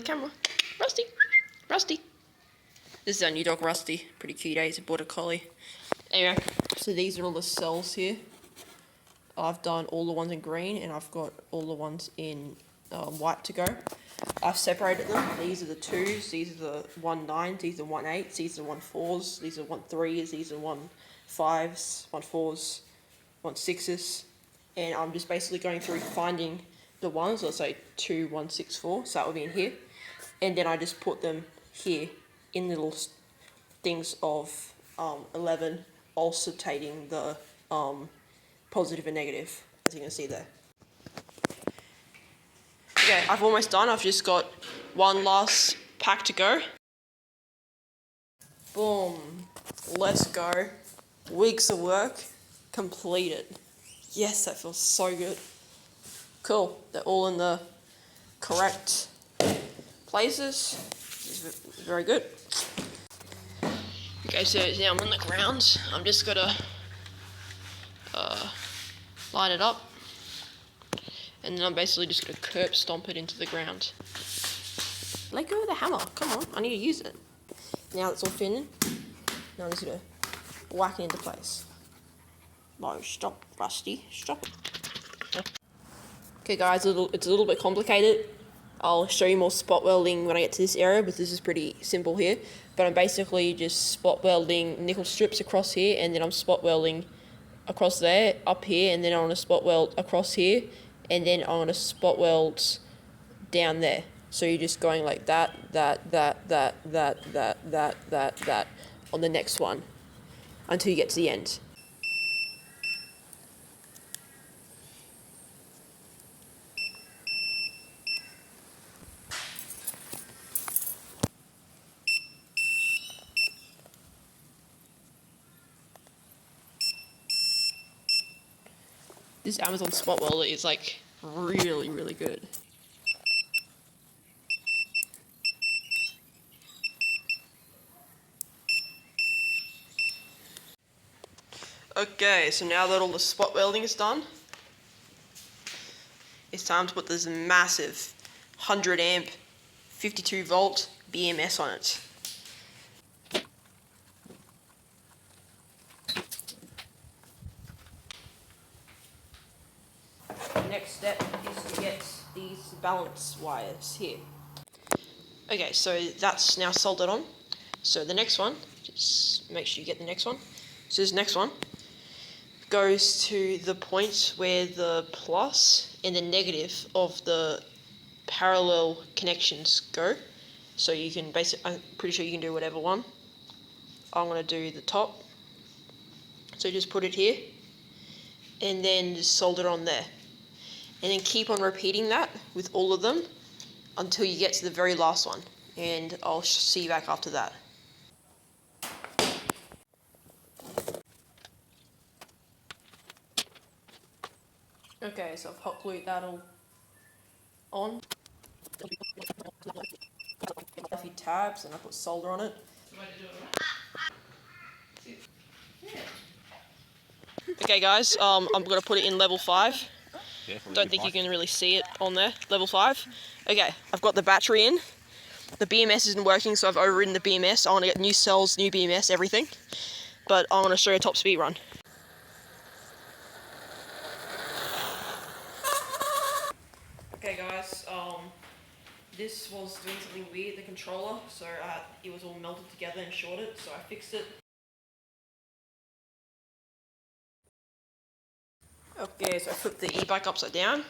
camera. Rusty. Rusty. This is our new dog, Rusty. Pretty cute, eh? He's a border collie. Anyway, so these are all the cells here. I've done all the ones in green, and I've got all the ones in white to go. I've separated them. These are the 2s, these are the 1/9s, these are 1/8s, these are 1/4s, these are 1/3s, these are 1/5s, 1/4s, 1/6s, and I'm just basically going through finding the ones, let's say 2, 1, 6, 4, so that will be in here, and then I just put them here in little things of 11, alternating the positive and negative, as you can see there. Okay, I've almost done. I've just got one last pack to go. Boom. Let's go. Weeks of work completed. Yes, that feels so good. Cool. They're all in the correct places. This is very good. Okay, so now I'm on the ground. I'm just gonna line it up. And then I'm basically just going to curb stomp it into the ground. Let go of the hammer. Come on, I need to use it. Now it's all thin. Now I'm just going to whack it into place. No, stop, Rusty. Stop. Okay guys, it's a little bit complicated. I'll show you more spot welding when I get to this area, but this is pretty simple here. But I'm basically just spot welding nickel strips across here, and then I'm spot welding across there, up here, and then I want to spot weld across here, and then I'm going to spot weld down there. So you're just going like that on the next one until you get to the end. This Amazon spot welder is like really, really good. Okay, so now that all the spot welding is done, it's time to put this massive 100 amp 52 volt BMS on it. Next step is to get these balance wires here. Okay, so that's now soldered on. So the next one, just make sure you get the next one. So this next one goes to the point where the plus and the negative of the parallel connections go. So you can basically, I'm pretty sure you can do whatever one. I'm going to do the top. So just put it here and then just solder on there. And then keep on repeating that with all of them until you get to the very last one. And I'll see you back after that. Okay, so I've hot glued that all on. A few tabs and I put solder on it. Okay guys, I'm going to put it in level 5. Don't think you can really see it on there. Level 5. Okay, I've got the battery in. The BMS isn't working, so I've overridden the BMS. I want to get new cells, new BMS, everything. But I want to show you a top speed run. Okay guys, this was doing something weird, the controller. So it was all melted together and shorted, so I fixed it. Okay, so I put the e-bike upside down.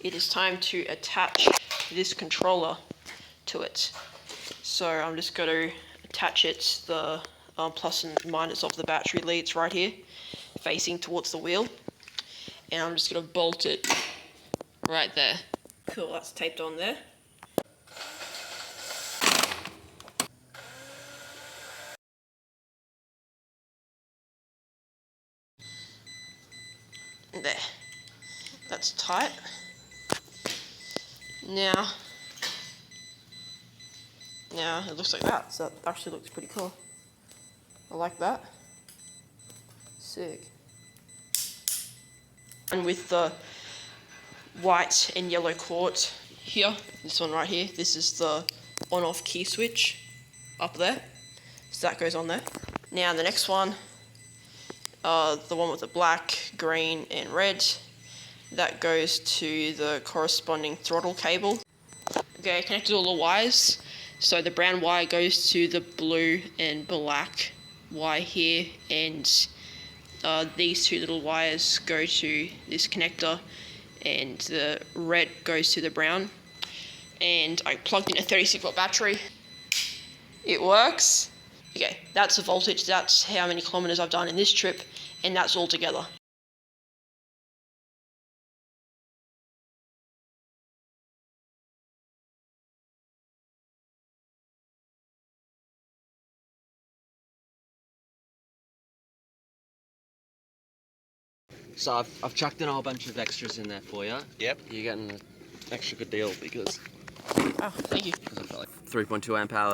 It is time to attach this controller to it. So I'm just going to attach it, the plus and minus of the battery leads right here, facing towards the wheel. And I'm just going to bolt it right there. Cool, that's taped on there. There. That's tight. Now it looks like that, so it actually looks pretty cool. I like that. Sick. And with the white and yellow quartz here, this one right here, this is the on-off key switch up there. So that goes on there. Now the next one, the one with the black, green and red, that goes to the corresponding throttle cable. Okay, I connected all the wires. So the brown wire goes to the blue and black wire here, and these two little wires go to this connector, and the red goes to the brown. And I plugged in a 36-volt battery. It works. Okay, that's the voltage, that's how many kilometers I've done in this trip, and that's all together. So I've chucked in a whole bunch of extras in there for you. Yep. You're getting an extra good deal because Oh, thank you. I've got like 3.2 amp hour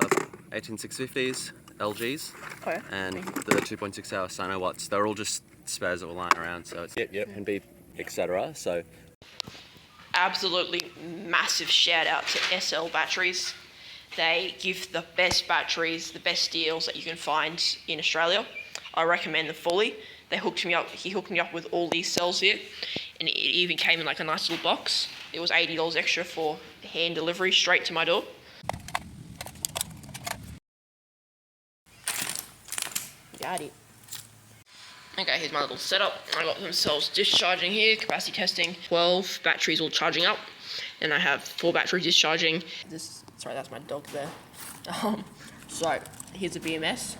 18650s LGs Oh yeah, and thank you. the 2.6 hour Sino watts. They're all just spares that were lying around, so it's can be etc. So Absolutely massive shout out to SL batteries. They give the best batteries, the best deals that you can find in Australia. I recommend them fully. They hooked me up. He hooked me up with all these cells here, and it even came in like a nice little box. It was $80 extra for hand delivery straight to my door. Got it. Okay, here's my little setup. I got some cells discharging here, capacity testing, 12 batteries all charging up, and I have 4 batteries discharging. Sorry, that's my dog there. So here's a BMS.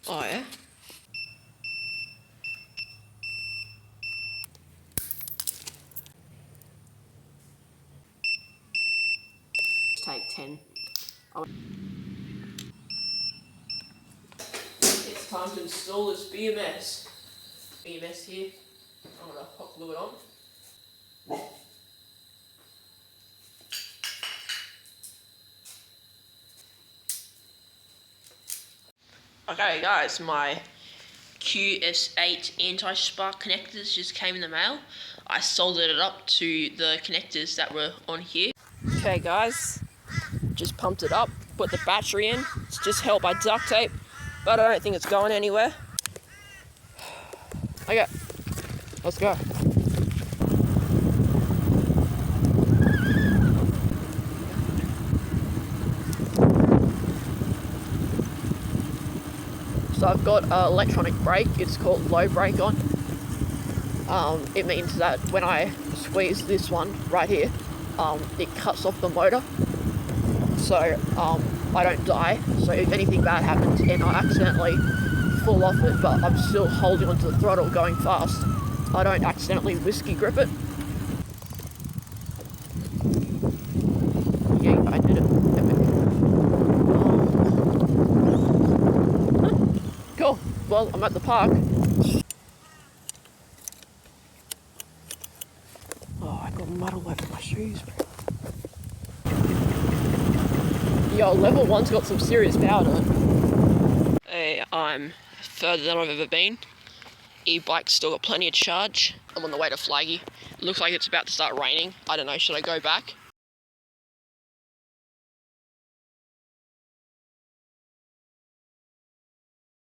Oh yeah. Take 10. It's time to install this BMS. BMS here. I'm gonna hot glue it on. Okay guys, my QS8 anti-spark connectors just came in the mail. I soldered it up to the connectors that were on here. Okay guys, just pumped it up, put the battery in. It's just held by duct tape, but I don't think it's going anywhere. Okay, let's go. So I've got an electronic brake. It's called low brake on. It means that when I squeeze this one right here, it cuts off the motor, so I don't die. So if anything bad happens and I accidentally fall off it, but I'm still holding onto the throttle going fast, I don't accidentally whiskey grip it. Yeah, I did it. Epic. Cool. Well, I'm at the park. Oh, I got mud all over my shoes, bro. Yo, level 1's got some serious power to it. Hey, I'm further than I've ever been. E-bike's still got plenty of charge. I'm on the way to Flaggy. It looks like it's about to start raining. I don't know, should I go back?